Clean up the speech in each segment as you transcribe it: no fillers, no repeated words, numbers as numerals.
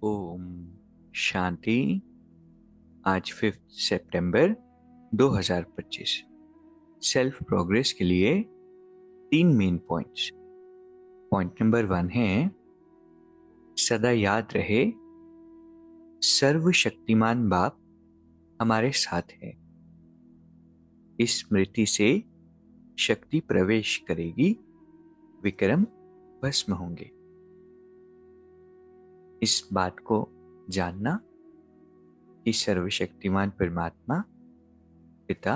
ओम शांति। आज 5 सितंबर 2025। Self progress के लिए 3 मेन पॉइंट्स। पॉइंट नंबर 1 है, सदा याद रहे सर्वशक्तिमान बाप हमारे साथ है। इस स्मृति से शक्ति प्रवेश करेगी, विक्रम भस्म होंगे। इस बात को जानना कि सर्वशक्तिमान परमात्मा पिता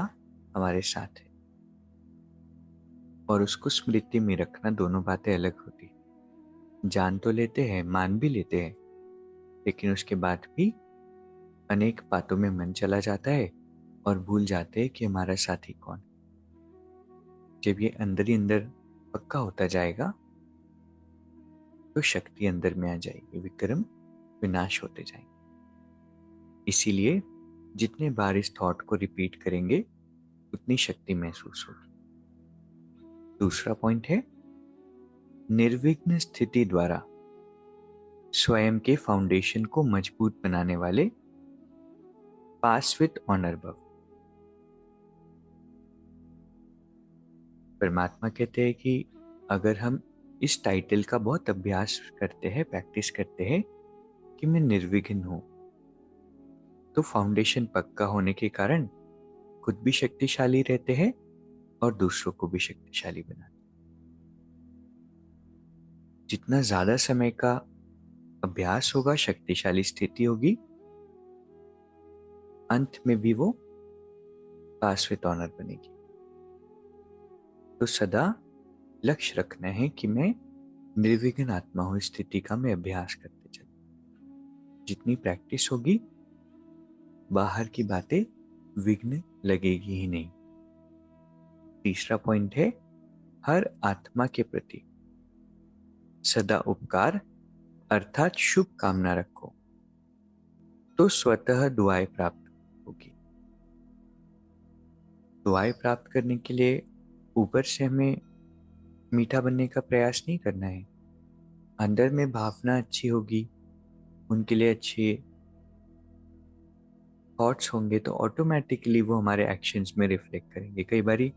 हमारे साथ है और उसको स्मृति में रखना, दोनों बातें अलग होती हैं। जान तो लेते हैं, मान भी लेते हैं, लेकिन उसके बाद भी अनेक बातों में मन चला जाता है और भूल जाते हैं कि हमारा साथी कौन। जब ये अंदर ही अंदर पक्का होता जाएगा तो शक्ति अंदर में आ जाएगी, विक्रम विनाश होते जाएंगे। इसीलिए जितने बार इस थॉट को रिपीट करेंगे उतनी शक्ति महसूस होगी। दूसरा पॉइंट है, निर्विघ्न स्थिति द्वारा स्वयं के फाउंडेशन को मजबूत बनाने वाले पास विथ ऑनर भव। परमात्मा कहते हैं कि अगर हम इस टाइटल का बहुत अभ्यास करते हैं, प्रैक्टिस करते हैं कि मैं निर्विघ्न हूं, तो फाउंडेशन पक्का होने के कारण खुद भी शक्तिशाली रहते हैं और दूसरों को भी शक्तिशाली बनाते हैं। जितना ज्यादा समय का अभ्यास होगा, शक्तिशाली स्थिति होगी, अंत में भी वो पास विथ ऑनर बनेगी। तो सदा लक्ष्य रखना है कि मैं निर्विघ्न आत्मा हूं। स्थिति का मैं अभ्यास करते चलूं। जितनी प्रैक्टिस होगी, बाहर की बातें विघ्न लगेगी ही नहीं। तीसरा पॉइंट है, हर आत्मा के प्रति सदा उपकार अर्थात शुभ कामना रखो तो स्वतः दुआएं प्राप्त होगी। दुआएं प्राप्त करने के लिए ऊपर से हमें मीठा बनने का प्रयास नहीं करना है। अंदर में भावना अच्छी होगी, उनके लिए अच्छे थॉट्स होंगे तो ऑटोमेटिकली वो हमारे एक्शंस में रिफ्लेक्ट करेंगे। कई बारी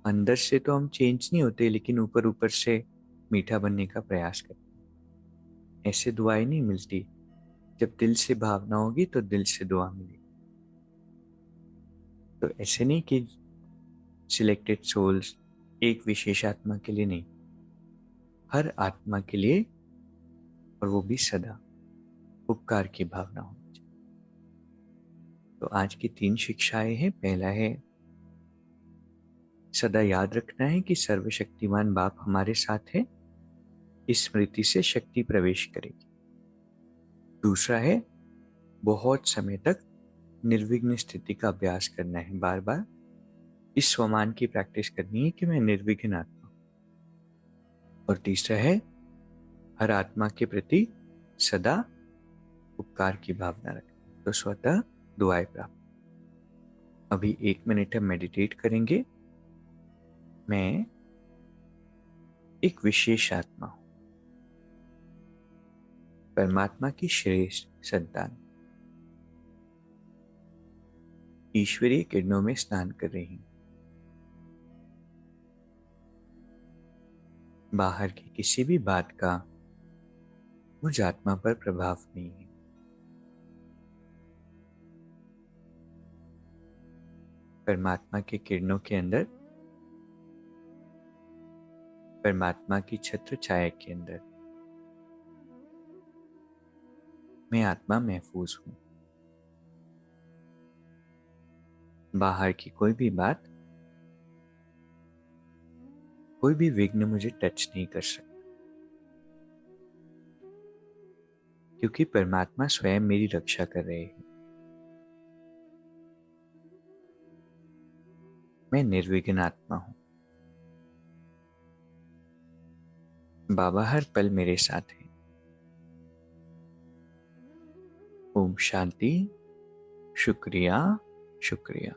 अंदर से तो हम चेंज नहीं होते, लेकिन ऊपर ऊपर से मीठा बनने का प्रयास करते हैं। ऐसे दुआएं नहीं मिलती। जब दिल से भावना होगी तो दिल से दुआ मिलेगी। तो ऐसे नहीं कि सिलेक्टेड सोल्स, एक विशेष आत्मा के लिए नहीं, हर आत्मा के लिए, और वो भी सदा उपकार की भावना होनी चाहिए। तो आज की 3 शिक्षाएं हैं। पहला है, सदा याद रखना है कि सर्वशक्तिमान बाप हमारे साथ है। इस स्मृति से शक्ति प्रवेश करेगी। दूसरा है, बहुत समय तक निर्विघ्न स्थिति का अभ्यास करना है। बार बार इस स्वमान की प्रैक्टिस करनी है कि मैं निर्विघ्न आत्मा हूं। और तीसरा है, हर आत्मा के प्रति सदा उपकार की भावना रखें तो स्वतः दुआएं प्राप्त। अभी 1 मिनट हम मेडिटेट करेंगे। मैं एक विशेष आत्मा हूं, परमात्मा की श्रेष्ठ संतान, ईश्वरीय किरणों में स्नान कर रही हूं। बाहर की किसी भी बात का मुझ आत्मा पर प्रभाव नहीं है। परमात्मा के किरणों के अंदर, परमात्मा की छत्र छाया के अंदर मैं आत्मा महफूज हूं। बाहर की कोई भी बात, कोई भी विघ्न मुझे टच नहीं कर सकता, क्योंकि परमात्मा स्वयं मेरी रक्षा कर रहे हैं। मैं निर्विघ्न आत्मा हूं। बाबा हर पल मेरे साथ हैं। ओम शांति। शुक्रिया, शुक्रिया।